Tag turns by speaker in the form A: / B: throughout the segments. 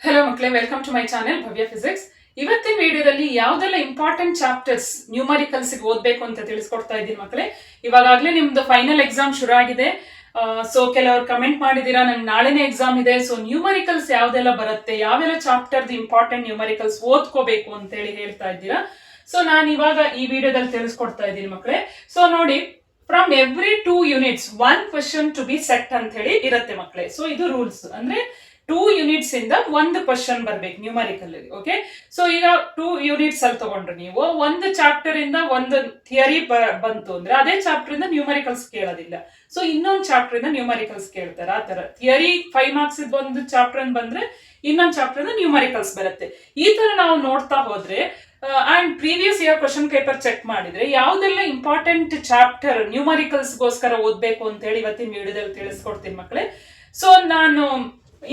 A: Hello ಮಕ್ಕಳೇ, welcome to my channel Bhavya physics. ಇವತ್ತಿನ ವಿಡಿಯೋದಲ್ಲಿ ಯಾವ್ದೆಲ್ಲ ಇಂಪಾರ್ಟೆಂಟ್ ಚಾಪ್ಟರ್ಸ್ ನ್ಯೂಮರಿಕಲ್ಸ್ ಓದ್ಬೇಕು ಅಂತ ತಿಳಿಸ್ಕೊಡ್ತಾ ಇದ್ದೀನಿ ಮಕ್ಕಳೇ. ಇವಾಗಲೇ ನಿಮ್ದು ಫೈನಲ್ ಎಕ್ಸಾಮ್ ಶುರು ಆಗಿದೆ. ಸೊ ಕೆಲವರು ಕಮೆಂಟ್ ಮಾಡಿದೀರಾ ನಂಗೆ ನಾಳೆನೇ ಎಕ್ಸಾಮ್ ಇದೆ, ಸೊ ನ್ಯೂಮರಿಕಲ್ಸ್ ಯಾವ್ದೆಲ್ಲ ಬರುತ್ತೆ, ಯಾವೆಲ್ಲ ಚಾಪ್ಟರ್ ಇಂಪಾರ್ಟೆಂಟ್ ನ್ಯೂಮರಿಕಲ್ಸ್ ಓದ್ಕೋಬೇಕು ಅಂತ ಹೇಳಿ ಹೇಳ್ತಾ ಇದ್ದೀರಾ. ಸೊ ನಾನು ಇವಾಗ ಈ ವಿಡಿಯೋದಲ್ಲಿ ತಿಳಿಸ್ಕೊಡ್ತಾ ಇದ್ದೀನಿ ಮಕ್ಕಳೇ. ಸೊ ನೋಡಿ, from every 2 units 1 question to be set ಅಂತ ಹೇಳಿ ಇರುತ್ತೆ ಮಕ್ಕಳೇ. ಸೊ ಇದು ರೂಲ್ಸ್, ಅಂದ್ರೆ 2 units ಇಂದ ಒಂದು ಕ್ವಶನ್ ಬರ್ಬೇಕು ನ್ಯೂಮರಿಕಲ್. ಓಕೆ, ಸೊ ಈಗ 2 units ಅಲ್ಲಿ ತಗೊಂಡ್ರೆ ನೀವು ಒಂದು ಚಾಪ್ಟರ್ ಇಂದ ಒಂದು ಥಿಯರಿ ಬಂತು ಅಂದ್ರೆ ಅದೇ ಚಾಪ್ಟರ್ ಇಂದ ನ್ಯೂಮರಿಕಲ್ಸ್ ಕೇಳೋದಿಲ್ಲ. ಸೊ ಇನ್ನೊಂದು ಚಾಪ್ಟರ್ ಇಂದ ನ್ಯೂಮರಿಕಲ್ಸ್ ಕೇಳ್ತಾರೆ. ಆ ತರ ಥಿಯರಿ 5 marks ಒಂದು ಚಾಪ್ಟರ್ ಇಂದ ಬಂದ್ರೆ ಇನ್ನೊಂದು ಚಾಪ್ಟರ್ ಇಂದ ನ್ಯೂಮರಿಕಲ್ಸ್ ಬರುತ್ತೆ. ಈ ತರ ನಾವು ನೋಡ್ತಾ ಹೋದ್ರೆ and previous year question paper check ಮಾಡಿದ್ರೆ ಯಾವ್ದೆಲ್ಲ ಇಂಪಾರ್ಟೆಂಟ್ ಚಾಪ್ಟರ್ ನ್ಯೂಮರಿಕಲ್ಸ್ಗೋಸ್ಕರ ಓದ್ಬೇಕು ಅಂತ ಹೇಳಿ ಇವತ್ತಿನ ವಿಡಿಯೋದಲ್ಲಿ ತಿಳಿಸ್ಕೊಡ್ತೀನಿ ಮಕ್ಕಳೇ. ಸೊ ನಾನು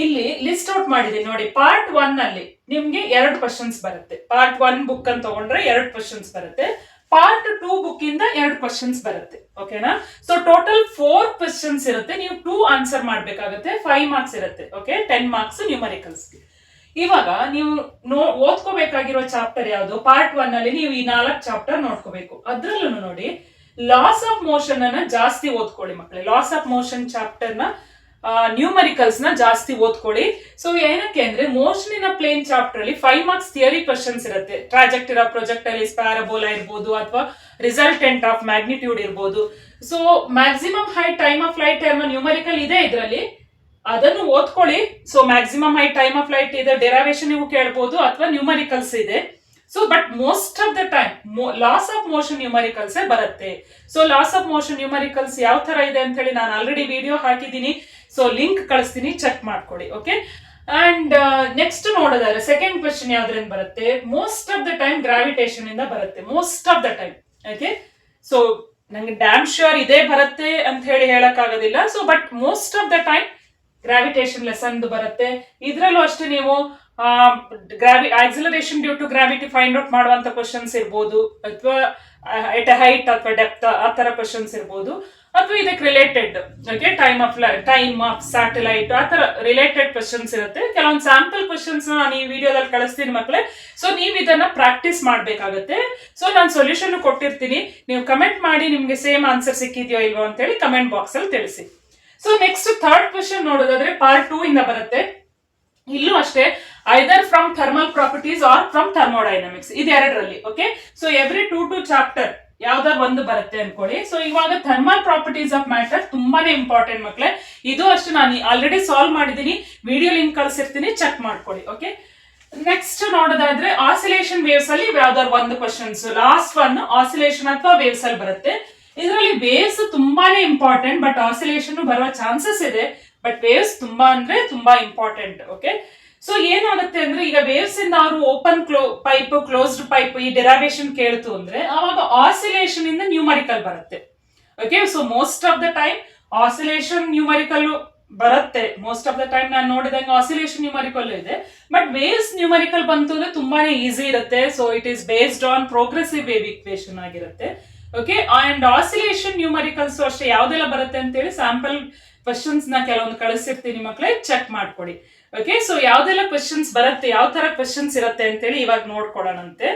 A: ಇಲ್ಲಿ ಲಿಸ್ಟ್ ಔಟ್ ಮಾಡಿದ್ದೀನಿ ನೋಡಿ. ಪಾರ್ಟ್ 1 ಅಲ್ಲಿ ನಿಮ್ಗೆ 2 ಕ್ವಶನ್ಸ್ ಬರುತ್ತೆ. ಪಾರ್ಟ್ 1 ಬುಕ್ ಅಂತ ತಗೊಂಡ್ರೆ 2 ಕ್ವಶನ್ಸ್ ಬರುತ್ತೆ. ಪಾರ್ಟ್ 2 ಬುಕ್ ಇಂದ 2 ಕ್ವಶನ್ಸ್ ಬರುತ್ತೆ. ಓಕೆನಾ? ಸೊ ಟೋಟಲ್ 4 ಕ್ವಶನ್ಸ್ ಇರುತ್ತೆ. ನೀವು 2 ಆನ್ಸರ್ ಮಾಡ್ಬೇಕಾಗುತ್ತೆ. 5 marks ಇರುತ್ತೆ. Okay, 10 marks numericals. ಇವಾಗ ನೀವು ಓದ್ಕೋಬೇಕಾಗಿರೋ ಚಾಪ್ಟರ್ ಯಾವುದು? ಪಾರ್ಟ್ 1 ಅಲ್ಲಿ ನೀವು ಈ 4 ಚಾಪ್ಟರ್ ನೋಡ್ಕೋಬೇಕು. ಅದ್ರಲ್ಲೂ ನೋಡಿ, ಲಾಸ್ ಆಫ್ ಮೋಷನ್ ಅನ್ನ ಜಾಸ್ತಿ ಓದ್ಕೊಳ್ಳಿ ಮಕ್ಕಳೇ. ಲಾಸ್ ಆಫ್ ಮೋಷನ್ ಚಾಪ್ಟರ್ ನ ನ್ಯೂಮರಿಕಲ್ಸ್ ನ ಜಾಸ್ತಿ ಓದ್ಕೊಳ್ಳಿ. ಸೊ ಏನಕ್ಕೆ ಅಂದ್ರೆ ಮೋಷನ್ ಇನ್ ಪ್ಲೇನ್ ಚಾಪ್ಟರ್ ಅಲ್ಲಿ 5 marks ಥಿಯರಿ ಕ್ವಶನ್ಸ್ ಇರುತ್ತೆ. ಟ್ರಾಜೆಕ್ಟರಿ ಆಫ್ ಪ್ರೊಜೆಕ್ಟೈಲ್ಸ್, ಪ್ಯಾರಾಬೋಲಾ ಇರ್ಬೋದು, ಅಥವಾ ರಿಸಲ್ಟೆಂಟ್ ಆಫ್ ಮ್ಯಾಗ್ನಿಟ್ಯೂಡ್ ಇರ್ಬೋದು. So maximum height, time of flight ಅನ್ನೋ ನ್ಯೂಮರಿಕಲ್ ಇದೆ ಇದರಲ್ಲಿ, ಅದನ್ನು ಓದ್ಕೊಳ್ಳಿ. So maximum height, time of flight ಇದೆ, ಡೆರಿವೇಶನ್ ನೀವು ಕೇಳ್ಬೋದು, ಅಥವಾ ನ್ಯೂಮರಿಕಲ್ಸ್ ಇದೆ. So but most of the time laws of motion numericals ಬರುತ್ತೆ. So laws of motion numericals ಯಾವ ತರ ಇದೆ ಅಂತ ಹೇಳಿ ನಾನು ಆಲ್ರೆಡಿ ವಿಡಿಯೋ ಹಾಕಿದ್ದೀನಿ. ಸೊ ಲಿಂಕ್ ಕಳಿಸ್ತೀನಿ, ಚೆಕ್ ಮಾಡ್ಕೊಳ್ಳಿ. ಓಕೆ, ಅಂಡ್ ನೆಕ್ಸ್ಟ್ ನೋಡೋದಾದ್ರೆ ಸೆಕೆಂಡ್ ಕ್ವೆಶ್ಚನ್ ಯಾವ್ದ್ರಿಂದ ಬರುತ್ತೆ? Most of the time gravitation ಇಂದ ಬರುತ್ತೆ. Most of the time. Okay, so ನಂಗೆ ಡ್ಯಾಮ್ ಶ್ಯೂರ್ ಇದೇ ಬರುತ್ತೆ ಅಂತ ಹೇಳಿ ಹೇಳಕ್ ಆಗೋದಿಲ್ಲ. So but most of the time gravitation lesson ಬರುತ್ತೆ. ಇದ್ರಲ್ಲೂ ಅಷ್ಟೇ ನೀವು acceleration due to gravity find out ಮಾಡುವಂತ ಕ್ವಶನ್ಸ್ ಇರ್ಬೋದು, ಅಥವಾ ಎಟ್ ಹೈಟ್ ಅಥವಾ ಡೆಪ್ತ್ ಆ ತರ ಕ್ವಶನ್ಸ್ ಇರ್ಬೋದು, ಅಥವಾ ಇದಕ್ಕೆ ರಿಲೇಟೆಡ್ ಟೈಮ್ ಆಫ್ ಸ್ಯಾಟಲೈಟ್ ಆ ತರ ರಿಲೇಟೆಡ್ ಕ್ವಶನ್ಸ್ ಇರುತ್ತೆ. ಕೆಲವೊಂದು ಸ್ಯಾಂಪಲ್ ಕ್ವಶನ್ಸ್ ನಾನು ಈ ವಿಡಿಯೋದಲ್ಲಿ ಕಳಿಸ್ತೀನಿ ಮಕ್ಕಳೇ. ಸೊ ನೀವು ಇದನ್ನ ಪ್ರಾಕ್ಟೀಸ್ ಮಾಡ್ಬೇಕಾಗತ್ತೆ. ಸೊ ನಾನು ಸೊಲ್ಯೂಷನ್ ಕೊಟ್ಟಿರ್ತೀನಿ, ನೀವು ಕಮೆಂಟ್ ಮಾಡಿ ನಿಮ್ಗೆ ಸೇಮ್ ಆನ್ಸರ್ ಸಿಕ್ಕಿದ್ಯೋ ಇಲ್ವೋ ಅಂತ ಹೇಳಿ ಕಮೆಂಟ್ ಬಾಕ್ಸ್ ಅಲ್ಲಿ ತಿಳಿಸಿ. ಸೊ ನೆಕ್ಸ್ಟ್ ಥರ್ಡ್ ಕ್ವಶನ್ ನೋಡೋದಾದ್ರೆ ಪಾರ್ಟ್ 2 ಇಂದ ಬರುತ್ತೆ. ಇಲ್ಲೂ ಅಷ್ಟೇ, either from thermal properties or from thermodynamics, ಇದೆರಡರಲ್ಲಿ. ಓಕೆ, ಸೊ ಎವ್ರಿ 2 ಚಾಪ್ಟರ್ ಯಾವ್ದಾದ್ರು ಒಂದು ಬರುತ್ತೆ ಅನ್ಕೊಳ್ಳಿ. ಸೊ ಇವಾಗ ಥರ್ಮಲ್ ಪ್ರಾಪರ್ಟೀಸ್ ಆಫ್ ಮ್ಯಾಟರ್ ತುಂಬಾನೇ ಇಂಪಾರ್ಟೆಂಟ್ ಮಕ್ಕಳೇ. ಇದು ಅಷ್ಟು ನಾನು ಆಲ್ರೆಡಿ ಸಾಲ್ವ್ ಮಾಡಿದ್ದೀನಿ, ವಿಡಿಯೋ ಲಿಂಕ್ ಕಳಿಸಿರ್ತೀನಿ, ಚೆಕ್ ಮಾಡ್ಕೊಳ್ಳಿ. ಓಕೆ, ನೆಕ್ಸ್ಟ್ ನೋಡೋದಾದ್ರೆ ಆಸಿಲೇಷನ್ ವೇವ್ಸ್ ಅಲ್ಲಿ ಯಾವ್ದಾದ್ರು ಒಂದು ಕ್ವಶನ್ಸ್, ಲಾಸ್ಟ್ ಒನ್ ಆಸಿಲೇಷನ್ ಅಥವಾ ವೇವ್ಸ್ ಅಲ್ಲಿ ಬರುತ್ತೆ. ಇದರಲ್ಲಿ ವೇವ್ಸ್ ತುಂಬಾನೇ ಇಂಪಾರ್ಟೆಂಟ್, ಬಟ್ ಆಸಿಲೇಷನ್ ಬರುವ ಚಾನ್ಸಸ್ ಇದೆ. ಬಟ್ ವೇವ್ಸ್ ತುಂಬಾ ಅಂದ್ರೆ ತುಂಬಾ ಇಂಪಾರ್ಟೆಂಟ್. ಓಕೆ, ಸೊ ಏನಾಗುತ್ತೆ ಅಂದ್ರೆ ಈಗ ವೇವ್ಸ್ ಇಂದ ಅವರು ಓಪನ್ ಪೈಪ್, ಕ್ಲೋಸ್ಡ್ ಪೈಪ್ ಈ ಡೆರಿವೇಶನ್ ಕೇಳ್ತು ಅಂದ್ರೆ ಅವಾಗ ಆಸಿಲೇಷನ್ ಇಂದ ನ್ಯೂಮರಿಕಲ್ ಬರುತ್ತೆ. Okay, so most of the time oscillation numerical ಬರುತ್ತೆ. ಮೋಸ್ಟ್ ಆಫ್ ದ ಟೈಮ್ ನಾನು ನೋಡಿದಂಗೆ ಆಸಿಲೇಷನ್ ನ್ಯೂಮರಿಕಲ್ ಇದೆ. ಬಟ್ ವೇವ್ಸ್ ನ್ಯೂಮರಿಕಲ್ ಬಂತು ಅಂದ್ರೆ ತುಂಬಾನೇ ಈಸಿ ಇರುತ್ತೆ. So it is based on progressive wave equation ಆಗಿರುತ್ತೆ. ಓಕೆ, ಅಂಡ್ ಆಸಿಲೇಷನ್ ನ್ಯೂಮರಿಕಲ್ಸ್ ಅಷ್ಟೇ ಯಾವ್ದೆಲ್ಲ ಬರುತ್ತೆ ಅಂತ ಹೇಳಿ ಸ್ಯಾಂಪಲ್ ಕ್ವಶನ್ಸ್ ನ ಕೆಲವೊಂದು ಕಳಿಸಿರ್ತೀನಿ ಮಕ್ಕಳೇ, ಚೆಕ್ ಮಾಡ್ಕೊಡಿ. ಓಕೆ, ಸೊ ಯಾವ್ದೆಲ್ಲ ಕ್ವಶನ್ಸ್ ಬರುತ್ತೆ, ಯಾವ ತರ ಕ್ವಶನ್ಸ್ ಇರುತ್ತೆ ಅಂತ ಹೇಳಿ ಇವಾಗ ನೋಡ್ಕೊಡೋಣಂತೆ.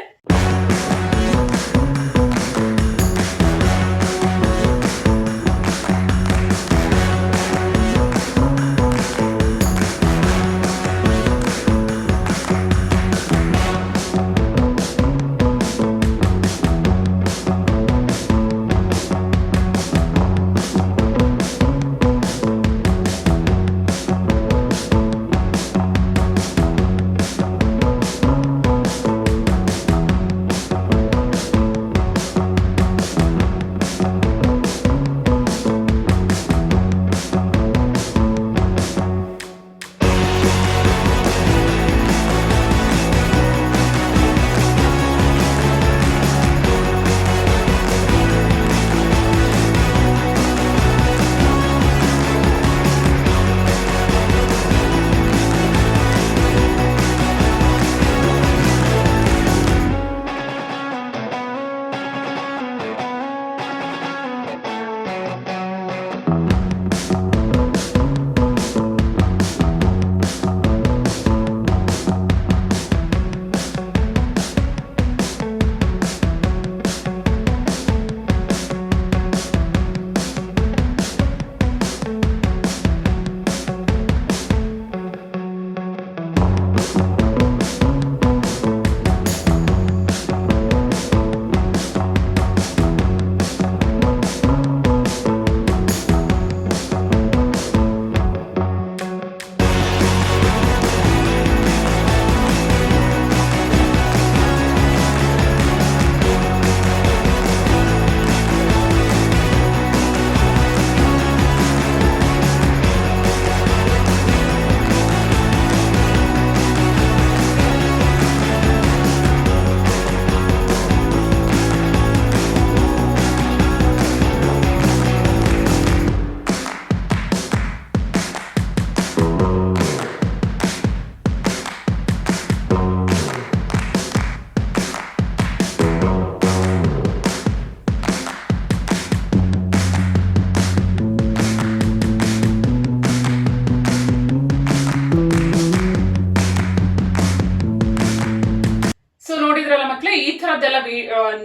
A: ತರದ್ದೆಲ್ಲ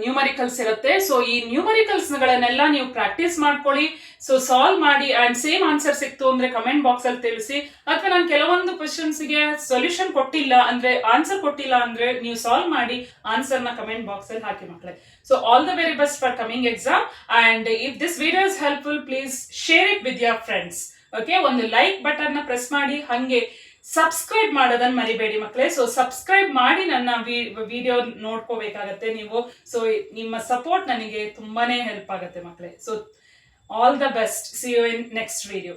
A: ನ್ಯೂಮರಿಕಲ್ಸ್ ಇರುತ್ತೆ. ಸೊ ಈ ನ್ಯೂಮರಿಕಲ್ಸ್ ಗಳನ್ನೆಲ್ಲ ನೀವು ಪ್ರಾಕ್ಟೀಸ್ ಮಾಡ್ಕೊಳ್ಳಿ. ಸೊ ಸಾಲ್ವ್ ಮಾಡಿ ಅಂಡ್ ಸೇಮ್ ಆನ್ಸರ್ ಸಿಕ್ತು ಅಂದ್ರೆ ಕಮೆಂಟ್ ಬಾಕ್ಸ್ ಅಲ್ಲಿ ತಿಳಿಸಿ. ಅಥವಾ ನಾನು ಕೆಲವೊಂದು ಕ್ವಶನ್ಸ್ ಗೆ ಸೊಲ್ಯೂಷನ್ ಕೊಟ್ಟಿಲ್ಲ ಅಂದ್ರೆ ಆನ್ಸರ್ ಕೊಟ್ಟಿಲ್ಲ ಅಂದ್ರೆ ನೀವು ಸಾಲ್ವ್ ಮಾಡಿ ಆನ್ಸರ್ ನ ಕಮೆಂಟ್ ಬಾಕ್ಸ್ ಅಲ್ಲಿ ಹಾಕಿ ಮಕ್ಕಳೇ. So all the very best for coming exam. And if this video is helpful please share it with your friends. Okay, ಒಂದು ಲೈಕ್ ಬಟನ್ ನ ಪ್ರೆಸ್ ಮಾಡಿ, ಹಂಗೆ ಸಬ್ಸ್ಕ್ರೈಬ್ ಮಾಡೋದನ್ನ ಮರಿಬೇಡಿ ಮಕ್ಕಳೇ. ಸೊ ಸಬ್ಸ್ಕ್ರೈಬ್ ಮಾಡಿ ನನ್ನ ವಿಡಿಯೋ ನೋಡ್ಕೋಬೇಕಾಗತ್ತೆ ನೀವು. ಸೊ ನಿಮ್ಮ ಸಪೋರ್ಟ್ ನನಗೆ ತುಂಬಾನೇ ಹೆಲ್ಪ್ ಆಗುತ್ತೆ ಮಕ್ಕಳೇ. So all the best. See you in next video.